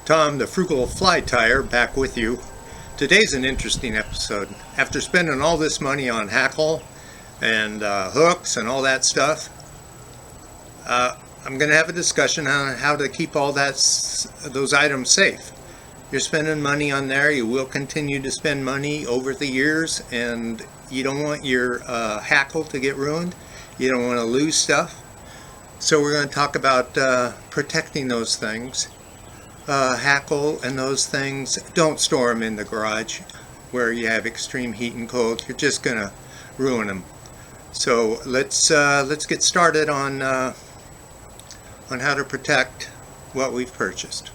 Tom, the Frugal Fly Tyer, back with you. Today's an interesting episode. After spending all this money on hackle and hooks and all that stuff, I'm going to have a discussion on how to keep all those items safe. You're spending money on there. You will continue to spend money over the years, and you don't want your hackle to get ruined. You don't want to lose stuff. So we're going to talk about protecting those things. Hackle and those things, don't store them in the garage where you have extreme heat and cold. You're just going to ruin them. So let's get started on how to protect what we've purchased.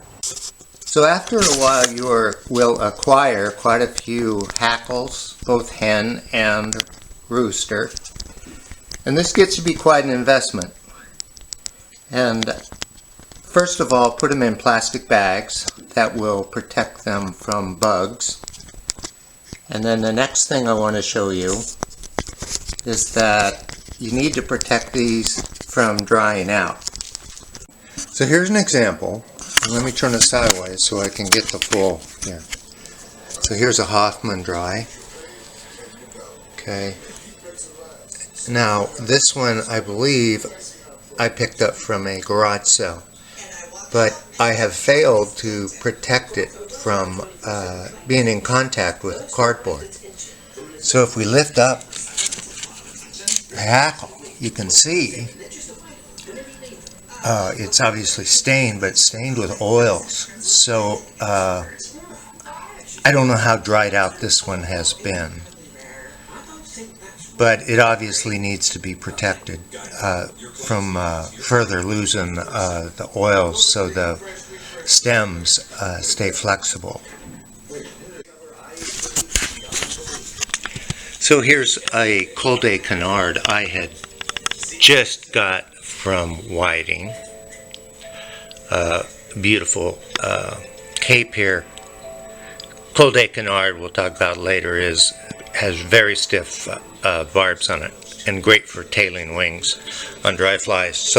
So after a while you will acquire quite a few hackles, both hen and rooster, and this gets to be quite an investment. And first of all, put them in plastic bags that will protect them from bugs. And then the next thing I want to show you is that you need to protect these from drying out. So here's an example. Let me turn it sideways so I can get the full here. So here's a Hoffman dry. Okay. Now this one I believe I picked up from a garage sale, but I have failed to protect it from being in contact with cardboard. So if we lift up the hackle, you can see it's obviously stained, but stained with oils. So I don't know how dried out this one has been, but it obviously needs to be protected from further losing the oils, so the stems stay flexible. So here's a Col de Canard I had just got from Whiting. Beautiful cape here. Col de Canard, we'll talk about later, has very stiff barbs on it and great for tailing wings on dry flies.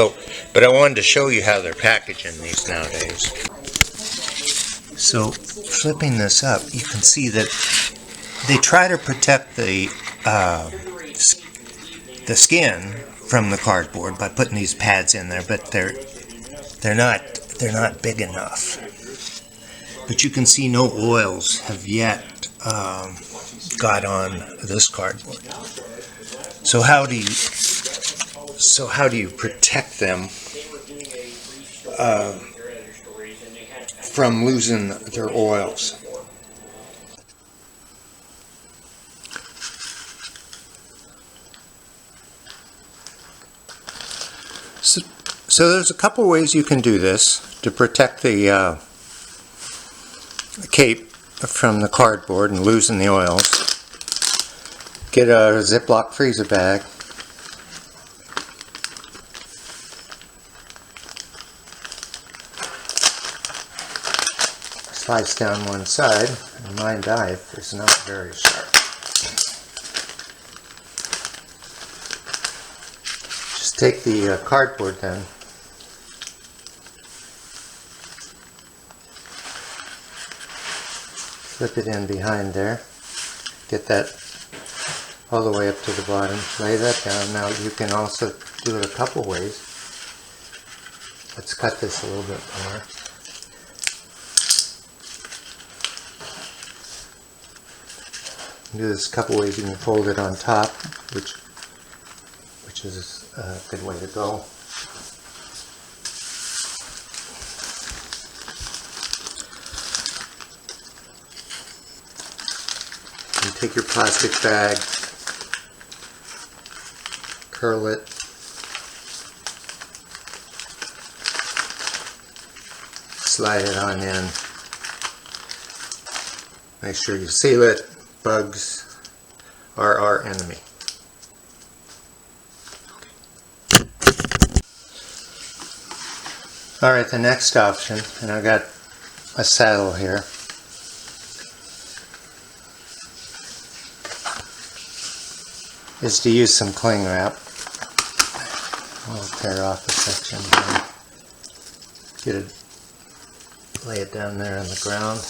But I wanted to show you how they're packaging these nowadays. So flipping this up, you can see that they try to protect the skin from the cardboard by putting these pads in there, but they're not big enough. But you can see no oils have yet got on this cardboard. So how do you protect them from losing their oils? So there's a couple ways you can do this to protect the cape from the cardboard and losing the oils. Get a Ziploc freezer bag. Slice down one side, and my knife is not very sharp. Just take the cardboard then. Flip it in behind there. Get that all the way up to the bottom. Lay that down. Now you can also do it a couple ways. Let's cut this a little bit more. Do this a couple ways. You can fold it on top, which is a good way to go. You take your plastic bag, curl it, slide it on in. Make sure you seal it. Bugs are our enemy. Alright, the next option, and I've got a saddle here. Is to use some cling wrap. I'll tear off a section here. Get it Lay it down there on the ground.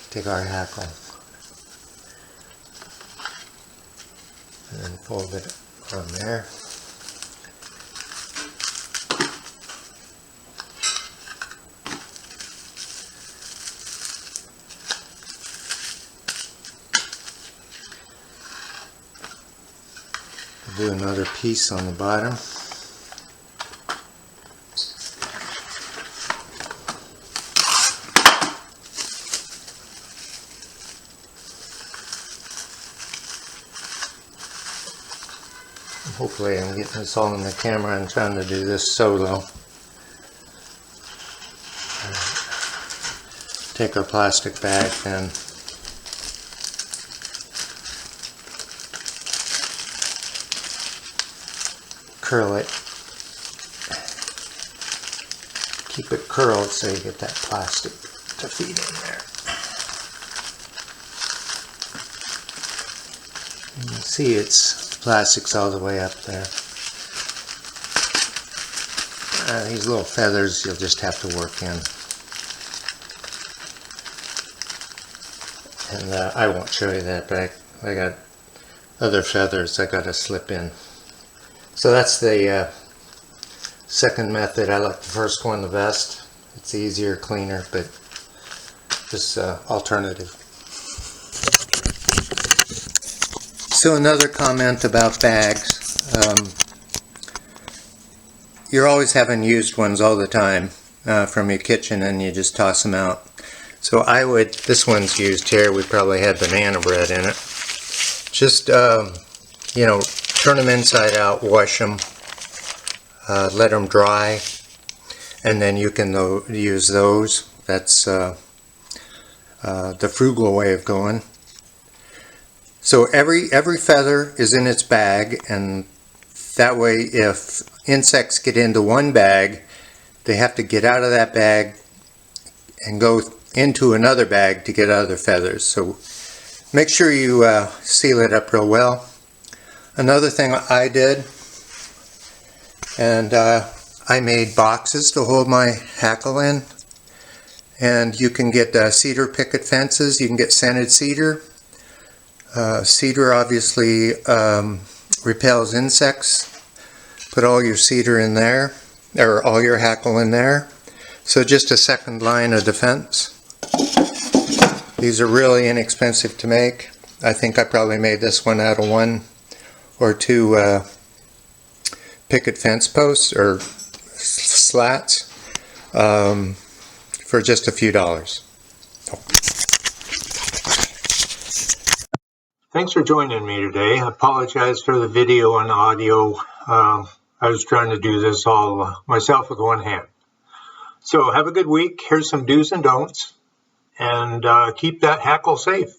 Take our hackle and then fold it on there. Do another piece on the bottom. Hopefully I'm getting this all in the camera. I'm trying to do this solo. Take our plastic bag then. Curl it. Keep it curled so you get that plastic to feed in there. You can see it's plastic's all the way up there. These little feathers you'll just have to work in. And I won't show you that, but I got other feathers I got to slip in. So that's the second method. I like the first one the best. It's easier, cleaner, but just alternative. So another comment about bags. You're always having used ones all the time from your kitchen and you just toss them out. So this one's used here, we probably had banana bread in it. Just, you know, turn them inside out, wash them, let them dry, and then you can use those. That's the frugal way of going. So every feather is in its bag, and that way if insects get into one bag, they have to get out of that bag and go into another bag to get other feathers. So make sure you seal it up real well. Another thing I did, and I made boxes to hold my hackle in, and you can get cedar picket fences, you can get scented cedar. Cedar obviously repels insects. Put all your cedar in there, or all your hackle in there. So just a second line of defense. These are really inexpensive to make. I think I probably made this one out of 1 or 2 picket fence posts or slats for just a few dollars. Thanks for joining me today. I apologize for the video and audio. I was trying to do this all myself with one hand. So have a good week. Here's some do's and don'ts, and keep that hackle safe.